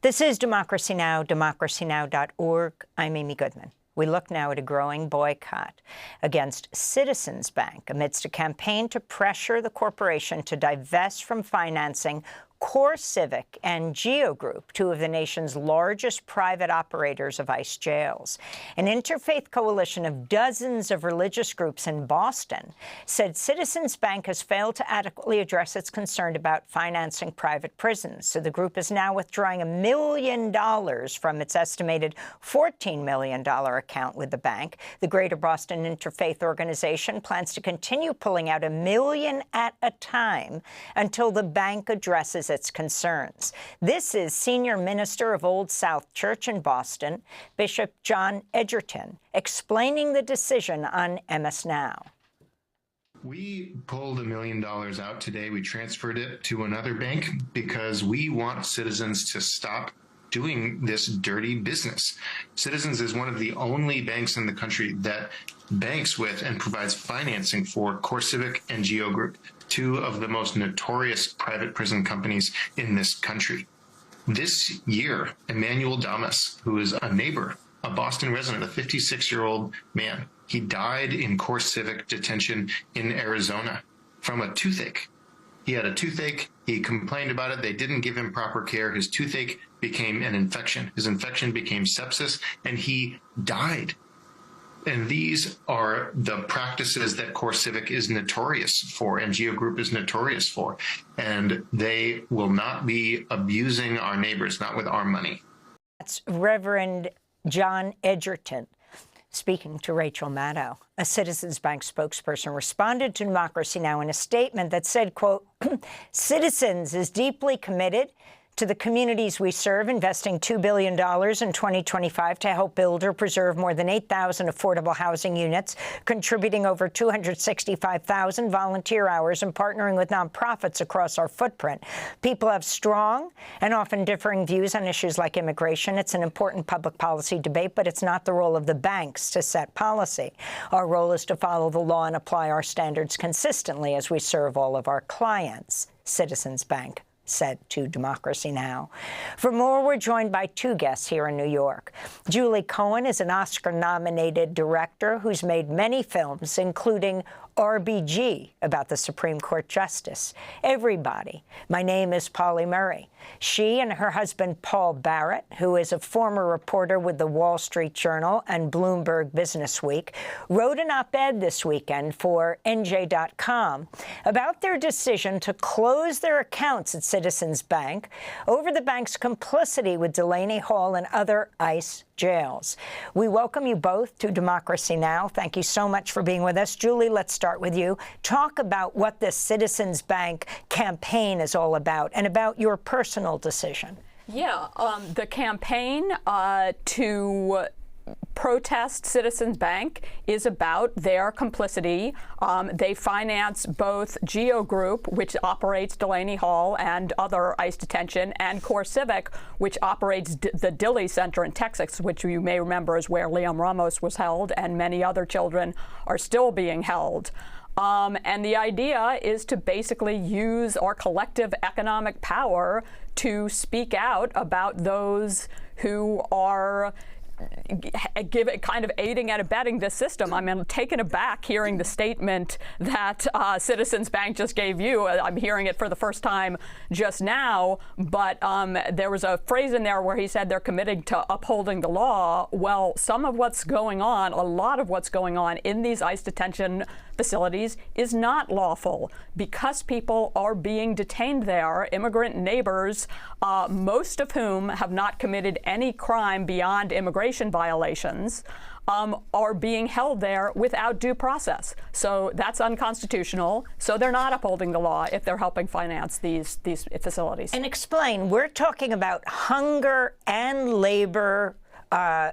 This is Democracy Now!, democracynow.org. I'm Amy Goodman. We look now at a growing boycott against Citizens Bank amidst a campaign to pressure the corporation to divest from financing CoreCivic and GEO Group, two of the nation's largest private operators of ICE jails. An interfaith coalition of dozens of religious groups in Boston said Citizens Bank has failed to adequately address its concern about financing private prisons. So the group is now withdrawing $1 million from its estimated $14 million account with the bank. The Greater Boston Interfaith Organization plans to continue pulling out $1 million at a time until the bank addresses its concerns. This is Senior Minister of Old South Church in Boston, Bishop John Edgerton, explaining the decision on MS Now. We pulled $1 million out today. We transferred it to another bank because we want Citizens to stop doing this dirty business. Citizens is one of the only banks in the country that banks with and provides financing for CoreCivic and GEO Group, two of the most notorious private prison companies in this country. This year, Emmanuel Damas, who is a neighbor, a Boston resident, a 56-year-old man, he died in CoreCivic detention in Arizona from a toothache. He had a toothache. He complained about it. They didn't give him proper care. His toothache became an infection. His infection became sepsis, and he died. And these are the practices that CoreCivic is notorious for and GEO Group is notorious for. And they will not be abusing our neighbors, not with our money. That's Reverend John Edgerton speaking to Rachel Maddow. A Citizens Bank spokesperson responded to Democracy Now! In a statement that said, quote, Citizens is deeply committed to the communities we serve, investing $2 billion in 2025 to help build or preserve more than 8,000 affordable housing units, contributing over 265,000 volunteer hours and partnering with nonprofits across our footprint. People have strong and often differing views on issues like immigration. It's an important public policy debate, but it's not the role of the banks to set policy. Our role is to follow the law and apply our standards consistently as we serve all of our clients. Citizens Bank said to Democracy Now! For more, we're joined by two guests here in New York. Julie Cohen is an Oscar-nominated director who's made many films, including RBG, about the Supreme Court Justice. Everybody. My name is Polly Murray. She and her husband, Paul Barrett, who is a former reporter with the Wall Street Journal and Bloomberg Businessweek, wrote an op-ed this weekend for NJ.com about their decision to close their accounts at Citizens Bank over the bank's complicity with Delaney Hall and other ICE jails. We welcome you both to Democracy Now! Thank you so much for being with us. Julie, let's start with you. Talk about what this Citizens Bank campaign is all about and about your personal decision. Yeah, the campaign to protest Citizens Bank is about their complicity. They finance both GEO Group, which operates Delaney Hall and other ICE detention, and CoreCivic, which operates the Dilley Center in Texas, which you may remember is where Liam Ramos was held, and many other children are still being held. And the idea is to basically use our collective economic power to speak out about those who are kind of aiding and abetting this system. I'm taken aback hearing the statement that Citizens Bank just gave you. I'm hearing it for the first time just now, but there was a phrase in there where he said they're committed to upholding the law. Well, some of what's going on, a lot of what's going on in these ICE detention facilities is not lawful because people are being detained there. Immigrant neighbors, most of whom have not committed any crime beyond immigration violations, are being held there without due process. So that's unconstitutional. So they're not upholding the law if they're helping finance these facilities. And explain, we're talking about hunger and labor, a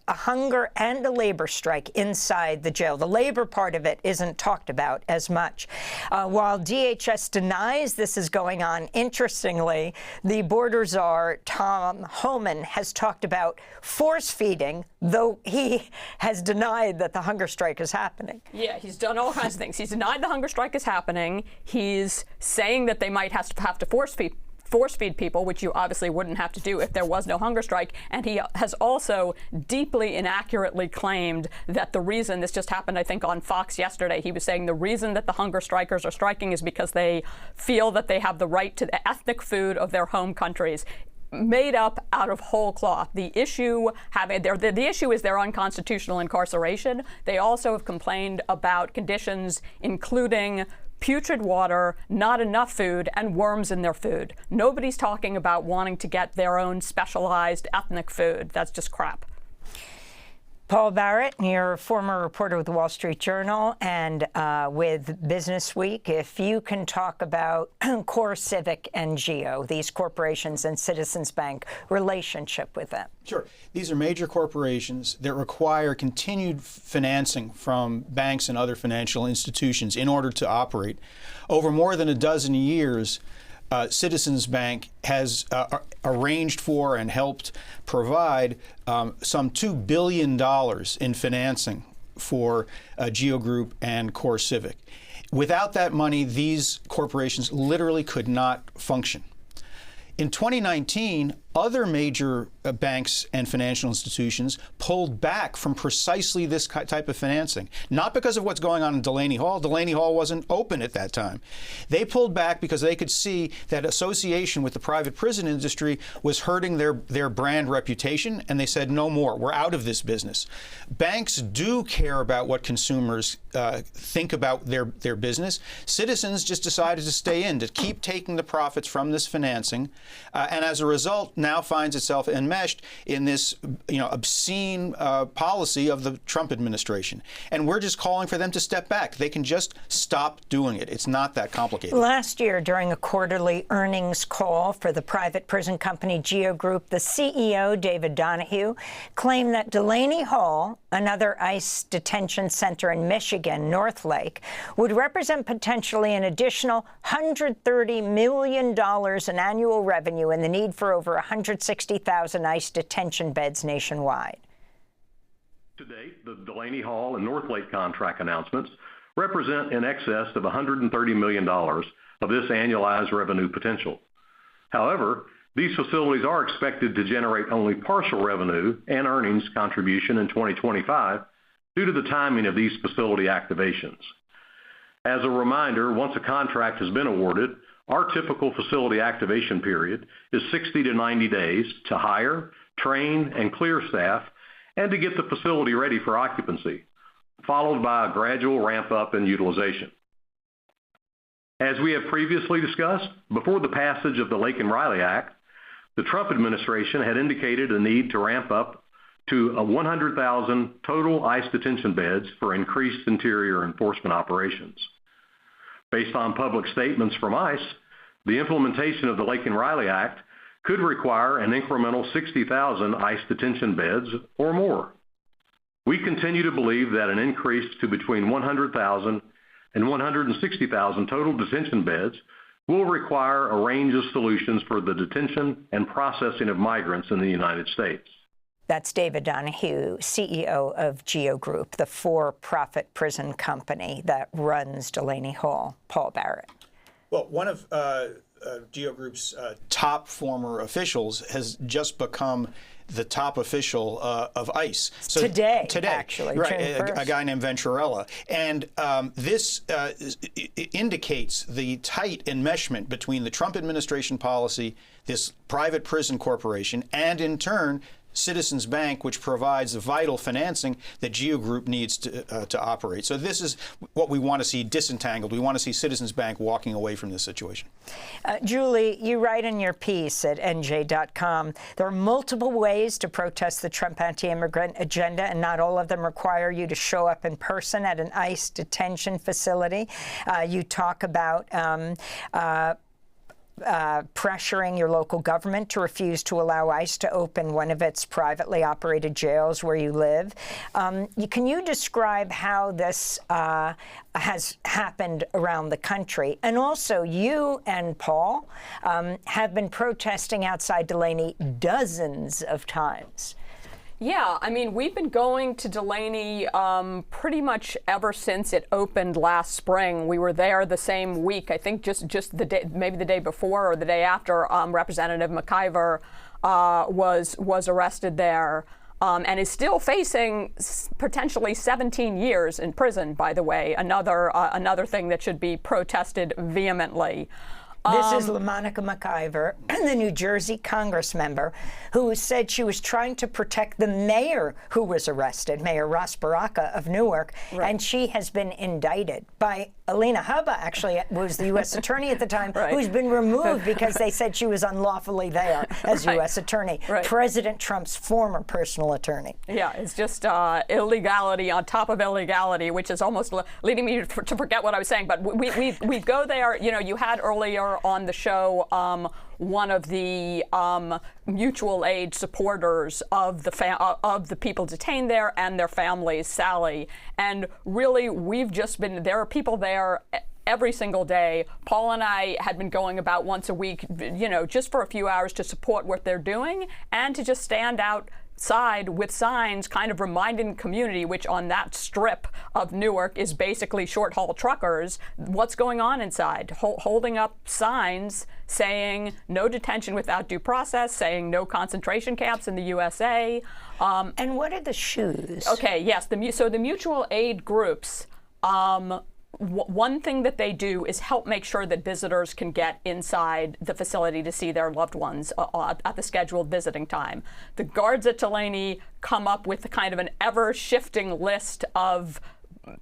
hunger and a labor strike inside the jail. The labor part of it isn't talked about as much. While DHS denies this is going on, interestingly, the border czar, Tom Homan, has talked about force feeding, though he has denied that the hunger strike is happening. Yeah, he's done all kinds of things. He's denied the hunger strike is happening. He's saying that they might have to force feed force feed people, which you obviously wouldn't have to do if there was no hunger strike. And he has also deeply inaccurately claimed that the reason this just happened, I think, on Fox yesterday, he was saying the reason that the hunger strikers are striking is because they feel that they have the right to the ethnic food of their home countries. Made up out of whole cloth. The issue is their unconstitutional incarceration. They also have complained about conditions including putrid water, not enough food, and worms in their food. Nobody's talking about wanting to get their own specialized ethnic food. That's just crap. Paul Barrett, you're a former reporter with the Wall Street Journal and with Business Week. If you can talk about CoreCivic and GEO, these corporations, and Citizens Bank relationship with them. Sure. These are major corporations that require continued financing from banks and other financial institutions in order to operate. Over more than a dozen years, Citizens Bank has arranged for and helped provide some $2 billion in financing for GEO Group and CoreCivic. Without that money, these corporations literally could not function. In 2019, other major banks and financial institutions pulled back from precisely this type of financing, not because of what's going on in Delaney Hall. Delaney Hall wasn't open at that time. They pulled back because they could see that association with the private prison industry was hurting their brand reputation, and they said, no more. We're out of this business. Banks do care about what consumers think about their business. Citizens just decided to stay in, to keep taking the profits from this financing, and as a result, now finds itself enmeshed in this, obscene policy of the Trump administration. And we're just calling for them to step back. They can just stop doing it. It's not that complicated. Last year, during a quarterly earnings call for the private prison company GEO Group, the CEO, David Donahue, claimed that Delaney Hall, another ICE detention center in Michigan, North Lake, would represent potentially an additional $130 million in annual revenue and the need for over 160,000 ICE detention beds nationwide. To date, the Delaney Hall and North Lake contract announcements represent in excess of $130 million of this annualized revenue potential. However, these facilities are expected to generate only partial revenue and earnings contribution in 2025 due to the timing of these facility activations. As a reminder, once a contract has been awarded, our typical facility activation period is 60 to 90 days to hire, train, and clear staff, and to get the facility ready for occupancy, followed by a gradual ramp up in utilization. As we have previously discussed, before the passage of the Lake and Riley Act, the Trump administration had indicated a need to ramp up to 100,000 total ICE detention beds for increased interior enforcement operations. Based on public statements from ICE, the implementation of the Lake and Riley Act could require an incremental 60,000 ICE detention beds or more. We continue to believe that an increase to between 100,000 and 160,000 total detention beds will require a range of solutions for the detention and processing of migrants in the United States. That's David Donahue, CEO of GEO Group, the for-profit prison company that runs Delaney Hall. Paul Barrett. Well, one of GEO Group's top former officials has just become the top official of ICE. So today, actually, right? A guy named Venturella, and this indicates the tight enmeshment between the Trump administration policy, this private prison corporation, and in turn, Citizens Bank, which provides the vital financing that GEO Group needs to operate. So this is what we want to see disentangled. We want to see Citizens Bank walking away from this situation. Julie, you write in your piece at NJ.com, there are multiple ways to protest the Trump anti-immigrant agenda, and not all of them require you to show up in person at an ICE detention facility. You talk about pressuring your local government to refuse to allow ICE to open one of its privately operated jails where you live. Can you describe how this has happened around the country? And also, you and Paul have been protesting outside Delaney dozens of times. Yeah, I mean, we've been going to Delaney pretty much ever since it opened last spring. We were there the same week, I think just the day, maybe the day before or the day after Representative McIver was arrested there. And is still facing potentially 17 years in prison, by the way, another thing that should be protested vehemently. This is LaMonica McIver, the New Jersey Congress member, who said she was trying to protect the mayor who was arrested, Mayor Ross Baraka of Newark, and she has been indicted by Alina Habba, actually, was the U.S. attorney at the time, who's been removed because they said she was unlawfully there as U.S. attorney, President Trump's former personal attorney. Yeah, it's just illegality on top of illegality, which is almost leading me to forget what I was saying. But we go there. You know, you had earlier on the show one of the mutual aid supporters of the people detained there and their families, Sally. And really, there are people there every single day. Paul and I had been going about once a week, you know, just for a few hours to support what they're doing and to just stand outside with signs kind of reminding the community, which on that strip of Newark is basically short-haul truckers, what's going on inside, holding up signs saying no detention without due process, saying no concentration camps in the USA. And what are the shoes? Okay, yes. So the mutual aid groups, one thing that they do is help make sure that visitors can get inside the facility to see their loved ones at the scheduled visiting time. The guards at Delaney come up with kind of an ever-shifting list of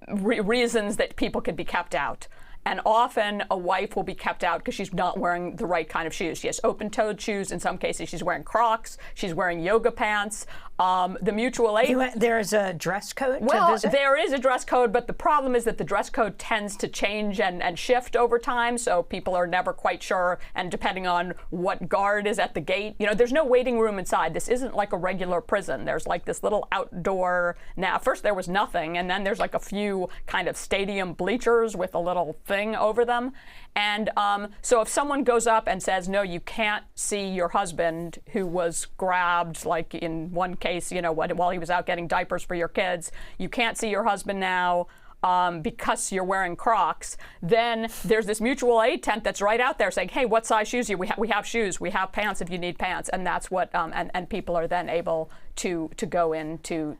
reasons that people could be kept out. And often a wife will be kept out because she's not wearing the right kind of shoes. She has open-toed shoes. In some cases, she's wearing Crocs. She's wearing yoga pants. The mutual aid. There's a dress code to Well, visit? there is a dress code, but the problem is that the dress code tends to change and shift over time, so people are never quite sure, and depending on what guard is at the gate. You know, there's no waiting room inside. This isn't like a regular prison. There's like this little outdoor. Now, first there was nothing, and then there's like a few kind of stadium bleachers with a little thing over them. And so if someone goes up and says, no, you can't see your husband who was grabbed, like in one case, you know, while he was out getting diapers for your kids, you can't see your husband now because you're wearing Crocs, then there's this mutual aid tent that's right out there saying, hey, what size shoes do you? We have shoes, we have pants if you need pants. And that's what, and people are then able to go in to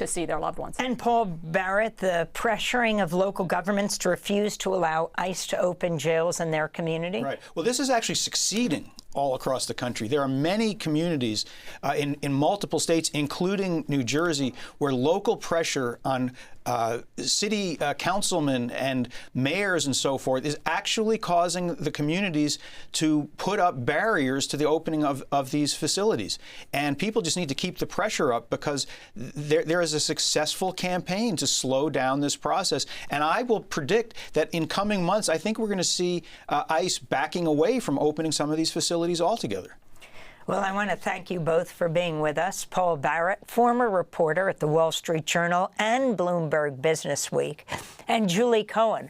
see their loved ones. And Paul Barrett, the pressuring of local governments to refuse to allow ICE to open jails in their community? Right. Well, this is actually succeeding all across the country. There are many communities in multiple states, including New Jersey, where local pressure on city councilmen and mayors and so forth is actually causing the communities to put up barriers to the opening of these facilities. And people just need to keep the pressure up because there is a successful campaign to slow down this process. And I will predict that in coming months, I think we're going to see ICE backing away from opening some of these facilities altogether. Well, I want to thank you both for being with us. Paul Barrett, former reporter at the Wall Street Journal and Bloomberg Business Week, and Julie Cohen,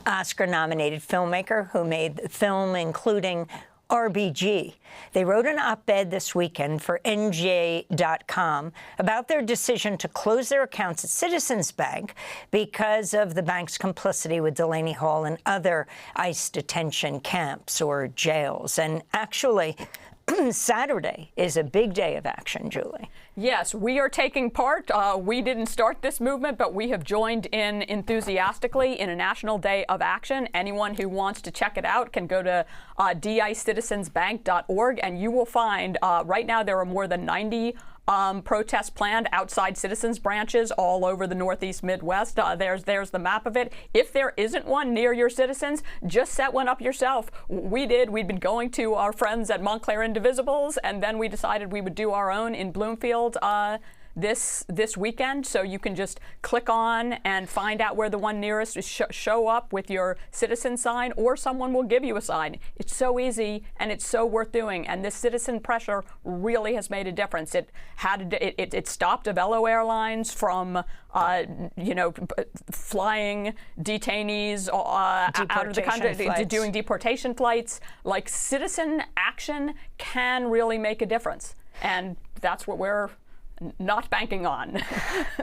Oscar-nominated filmmaker who made film including RBG. They wrote an op-ed this weekend for NJ.com about their decision to close their accounts at Citizens Bank because of the bank's complicity with Delaney Hall and other ICE detention camps or jails. And actually, Saturday is a big day of action, Julie. Yes, we are taking part. We didn't start this movement, but we have joined in enthusiastically in a National Day of Action. Anyone who wants to check it out can go to dicecitizensbank.org, and you will find right now there are more than 90 protests planned outside Citizens branches all over the Northeast Midwest. There's the map of it. If there isn't one near your Citizens, just set one up yourself. We did. We'd been going to our friends at Montclair Indivisibles, and then we decided we would do our own in Bloomfield this weekend. So you can just click on and find out where the one nearest is. Show up with your citizen sign, or someone will give you a sign. It's so easy and it's so worth doing. And this citizen pressure really has made a difference. It stopped Avelo Airlines from flying detainees out of the country, doing deportation flights. Like, citizen action can really make a difference. And that's what we're not banking on.